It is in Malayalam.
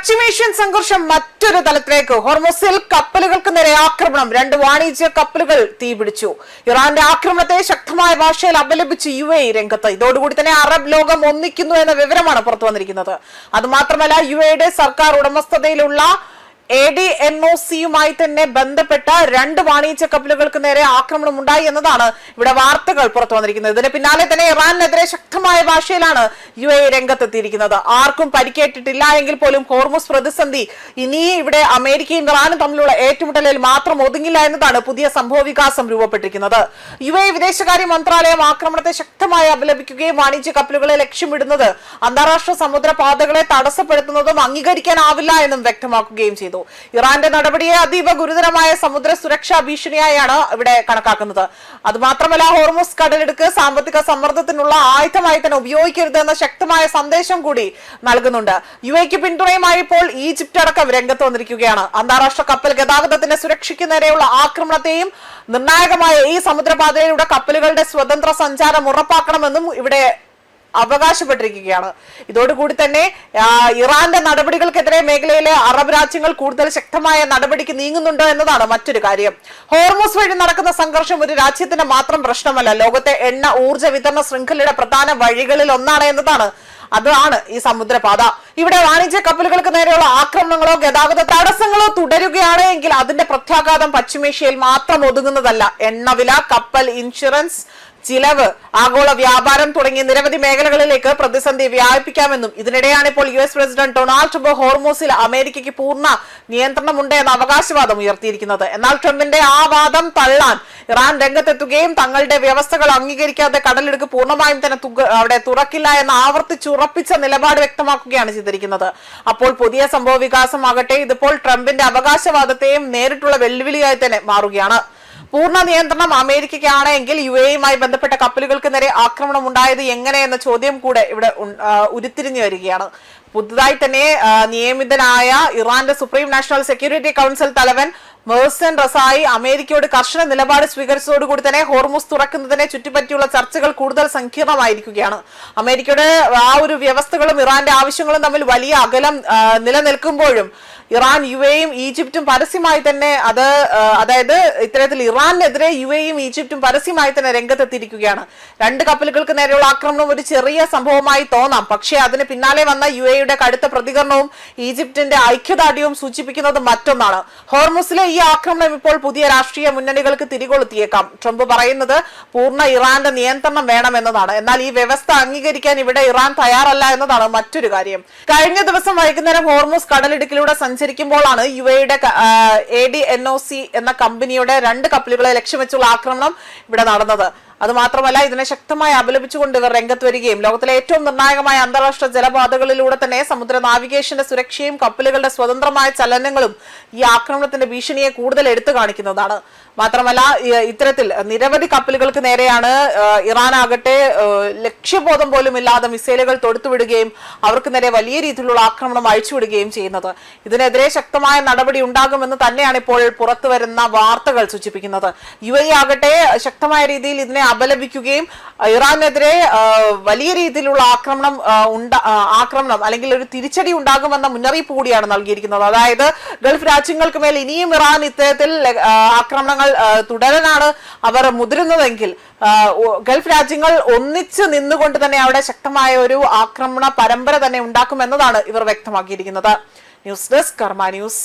പശ്ചിമേഷ്യൻ സംഘർഷം മറ്റൊരു തലത്തിലേക്ക്. ഹോർമുസിൽ കപ്പലുകൾക്ക് നേരെ ആക്രമണം. 2 വാണിജ്യ കപ്പലുകൾ തീപിടിച്ചു. ഇറാന്റെ ആക്രമണത്തെ ശക്തമായ ഭാഷയിൽ അപലപിച്ച് UAE രംഗത്ത്. ഇതോടുകൂടി തന്നെ അറബ് ലോകം ഒന്നിക്കുന്നു എന്ന വിവരമാണ് പുറത്തു വന്നിരിക്കുന്നത്. അതുമാത്രമല്ല UAEയുടെ സർക്കാർ ഉടമസ്ഥതയിലുള്ള ADNOCയുമായി തന്നെ ബന്ധപ്പെട്ട 2 വാണിജ്യ കപ്പലുകൾക്ക് നേരെ ആക്രമണം ഉണ്ടായി എന്നതാണ് ഇവിടെ വാർത്തകൾ പുറത്തു വന്നിരിക്കുന്നത്. ഇതിന് പിന്നാലെ തന്നെ ഇറാനെതിരെ ശക്തമായ ഭാഷയിലാണ് UAE രംഗത്തെത്തിയിരിക്കുന്നത്. ആർക്കും പരിക്കേറ്റിട്ടില്ല എങ്കിൽ പോലും ഹോർമുസ് പ്രതിസന്ധി ഇനി ഇവിടെ അമേരിക്കയും ഇറാനും തമ്മിലുള്ള ഏറ്റുമുട്ടലിൽ മാത്രം ഒതുങ്ങില്ല എന്നതാണ് പുതിയ സംഭവവികാസം രൂപപ്പെട്ടിരിക്കുന്നത്. UAE വിദേശകാര്യ മന്ത്രാലയം ആക്രമണത്തെ ശക്തമായി അപലപിക്കുകയും വാണിജ്യ കപ്പലുകളെ ലക്ഷ്യമിടുന്നത് അന്താരാഷ്ട്ര സമുദ്രപാതകളെ തടസ്സപ്പെടുത്തുന്നതും അംഗീകരിക്കാനാവില്ല എന്നും വ്യക്തമാക്കുകയും ചെയ്തു. ഇറാന്റെ നടപടിയെ അതീവ ഗുരുതരമായ സമുദ്ര സുരക്ഷാ ഭീഷണിയായാണ് ഇവിടെ കണക്കാക്കുന്നത്. അതുമാത്രമല്ല ഹോർമുസ് കടലിടുക്ക് സാമ്പത്തിക സമ്മർദ്ദത്തിനുള്ള ആയുധമായി തന്നെ ഉപയോഗിക്കരുത് എന്ന ശക്തമായ സന്ദേശം കൂടി നൽകുന്നുണ്ട്. UAEക്ക് പിന്തുണയുമായി ഇപ്പോൾ ഈജിപ്റ്റ് അടക്കം രംഗത്ത് വന്നിരിക്കുകയാണ്. അന്താരാഷ്ട്ര കപ്പൽ ഗതാഗതത്തിന്റെ സുരക്ഷയ്ക്ക് നേരെയുള്ള ആക്രമണത്തെയും നിർണായകമായ ഈ സമുദ്രപാതയിലൂടെ കപ്പലുകളുടെ സ്വതന്ത്ര സഞ്ചാരം ഉറപ്പാക്കണമെന്നും ഇവിടെ അവകാശപ്പെട്ടിരിക്കുകയാണ്. ഇതോടുകൂടി തന്നെ ഇറാന്റെ നടപടികൾക്കെതിരെ മേഖലയിലെ അറബ് രാജ്യങ്ങൾ കൂടുതൽ ശക്തമായ നടപടിക്ക് നീങ്ങുന്നുണ്ടോ എന്നതാണ് മറ്റൊരു കാര്യം. ഹോർമുസ് വഴി നടക്കുന്ന സംഘർഷം ഒരു രാജ്യത്തിന്റെ മാത്രം പ്രശ്നമല്ല, ലോകത്തെ എണ്ണ ഊർജ്ജ വിതരണ ശൃംഖലയുടെ പ്രധാന വഴികളിൽ ഒന്നാണ് എന്നതാണ് അതാണ് ഈ സമുദ്രപാത. ഇവിടെ വാണിജ്യ കപ്പലുകൾക്ക് നേരെയുള്ള ആക്രമണങ്ങളോ ഗതാഗത തടസ്സങ്ങളോ തുടരുകയാണ് എങ്കിൽ അതിന്റെ പ്രത്യാഘാതം പശ്ചിമേഷ്യയിൽ മാത്രം ഒതുങ്ങുന്നതല്ല. എണ്ണവില, കപ്പൽ ഇൻഷുറൻസ് ചിലവ്, ആഗോള വ്യാപാരം തുടങ്ങിയ നിരവധി മേഖലകളിലേക്ക് പ്രതിസന്ധി വ്യാപിപ്പിക്കാമെന്നും ഇതിനിടെയാണ് ഇപ്പോൾ US പ്രസിഡന്റ് ഡൊണാൾഡ് ട്രംപ് ഹോർമുസിൽ അമേരിക്കയ്ക്ക് പൂർണ്ണ നിയന്ത്രണമുണ്ട് എന്ന അവകാശവാദം ഉയർത്തിയിരിക്കുന്നത്. എന്നാൽ ട്രംപിന്റെ ആ വാദം തള്ളാൻ ഇറാൻ രംഗത്തെത്തുകയും തങ്ങളുടെ വ്യവസ്ഥകൾ അംഗീകരിക്കാതെ കടലിടുക്ക് പൂർണ്ണമായും തന്നെ അവിടെ തുറക്കില്ല എന്ന് ആവർത്തിച്ചുറപ്പിച്ച നിലപാട് വ്യക്തമാക്കുകയാണ് ചെയ്തിരിക്കുന്നത്. അപ്പോൾ പുതിയ സംഭവ വികാസമാകട്ടെ ഇതിപ്പോൾ ട്രംപിന്റെ അവകാശവാദത്തെയും നേരിട്ടുള്ള വെല്ലുവിളിയായി തന്നെ മാറുകയാണ്. പൂർണ്ണ നിയന്ത്രണം അമേരിക്കയ്ക്കാണ് എങ്കിൽ UAEയുമായി ബന്ധപ്പെട്ട കപ്പലുകൾക്ക് നേരെ ആക്രമണം ഉണ്ടായത് എങ്ങനെയെന്ന ചോദ്യം കൂടെ ഇവിടെ ഉരുത്തിരിഞ്ഞു വരികയാണ്. പുതുതായി തന്നെ നിയമിതനായ ഇറാന്റെ സുപ്രീം നാഷണൽ സെക്യൂരിറ്റി കൗൺസിൽ തലവൻ മെഹ്സൻ റസായി അമേരിക്കയോട് കർശന നിലപാട് സ്വീകരിച്ചതോടുകൂടി തന്നെ ഹോർമുസ് തുറക്കുന്നതിനെ ചുറ്റിപ്പറ്റിയുള്ള ചർച്ചകൾ കൂടുതൽ സങ്കീർണമായിരിക്കുകയാണ്. അമേരിക്കയുടെ ആ ഒരു വ്യവസ്ഥകളും ഇറാന്റെ ആവശ്യങ്ങളും തമ്മിൽ വലിയ അകലം നിലനിൽക്കുമ്പോഴും ഇറാൻ UAEയും ഈജിപ്തും പരസ്യമായി തന്നെ അതായത് ഇത്തരത്തിൽ ഇറാനെതിരെ UAEയും ഈജിപ്തും പരസ്യമായി തന്നെ രംഗത്തെത്തിയിരിക്കുകയാണ്. 2 കപ്പലുകൾക്ക് നേരെയുള്ള ആക്രമണം ഒരു ചെറിയ സംഭവമായി തോന്നാം, പക്ഷേ അതിന് പിന്നാലെ വന്ന UAEയുടെ കടുത്ത പ്രതികരണവും ഈജിപ്തിന്റെ ഐക്യദാർഢ്യവും സൂചിപ്പിക്കുന്നത് മറ്റൊന്നാണ്. ഹോർമുസിലെ ഈ ആക്രമണം ഇപ്പോൾ പുതിയ രാഷ്ട്രീയ മുന്നണികൾക്ക് തിരികൊളുത്തിയേക്കാം. ട്രംപ് പറയുന്നത് പൂർണ്ണ ഇറാന്റെ നിയന്ത്രണം വേണമെന്നതാണ്. എന്നാൽ ഈ വ്യവസ്ഥ അംഗീകരിക്കാൻ ഇവിടെ ഇറാൻ തയ്യാറല്ല എന്നതാണ് മറ്റൊരു കാര്യം. കഴിഞ്ഞ ദിവസം വൈകുന്നേരം ഹോർമുസ് കടലിടുക്കിലൂടെ സഞ്ചരിക്കുമ്പോഴാണ് UAEയുടെ ADNOC എന്ന കമ്പനിയുടെ 2 കപ്പലുകളെ ലക്ഷ്യം വെച്ചുള്ള ആക്രമണം ഇവിടെ നടന്നത്. അതുമാത്രമല്ല ഇതിനെ ശക്തമായി അപലപിച്ചുകൊണ്ട് ഇവർ രംഗത്ത് വരികയും ലോകത്തിലെ ഏറ്റവും നിർണായകമായ അന്താരാഷ്ട്ര ജലപാതകളിലൂടെ തന്നെ സമുദ്ര നാവിഗേഷന്റെ സുരക്ഷയും കപ്പലുകളുടെ സ്വതന്ത്രമായ ചലനങ്ങളും ഈ ആക്രമണത്തിന്റെ ഭീഷണിയെ കൂടുതൽ എടുത്തു കാണിക്കുന്നതാണ്. മാത്രമല്ല ഇത്തരത്തിൽ നിരവധി കപ്പലുകൾക്ക് നേരെയാണ് ഇറാനാകട്ടെ ലക്ഷ്യബോധം പോലും ഇല്ലാതെ മിസൈലുകൾ തൊടുത്തുവിടുകയും അവർക്ക് നേരെ വലിയ രീതിയിലുള്ള ആക്രമണം അഴിച്ചുവിടുകയും ചെയ്യുന്നത്. ഇതിനെതിരെ ശക്തമായ നടപടി ഉണ്ടാകുമെന്ന് തന്നെയാണ് ഇപ്പോൾ പുറത്തു വരുന്ന വാർത്തകൾ സൂചിപ്പിക്കുന്നത്. UAE ആകട്ടെ ശക്തമായ രീതിയിൽ ഇതിനെ അപലപിക്കുകയും ഇറാനെതിരെ വലിയ രീതിയിലുള്ള ആക്രമണം അല്ലെങ്കിൽ ഒരു തിരിച്ചടി ഉണ്ടാകുമെന്ന മുന്നറിയിപ്പ് കൂടിയാണ് നൽകിയിരിക്കുന്നത്. അതായത് ഗൾഫ് രാജ്യങ്ങൾക്ക് മേൽ ഇനിയും ഇറാൻ ഇത്തരത്തിൽ ആക്രമണങ്ങൾ തുടരാനാണ് അവർ മുതിരുന്നതെങ്കിൽ ഗൾഫ് രാജ്യങ്ങൾ ഒന്നിച്ച് നിന്നുകൊണ്ട് തന്നെ അവിടെ ശക്തമായ ഒരു ആക്രമണ പരമ്പര തന്നെ ഉണ്ടാക്കുമെന്നതാണ് ഇവർ വ്യക്തമാക്കിയിരിക്കുന്നത്. ന്യൂസ് ഡെസ്ക് കർമ്മ ന്യൂസ്.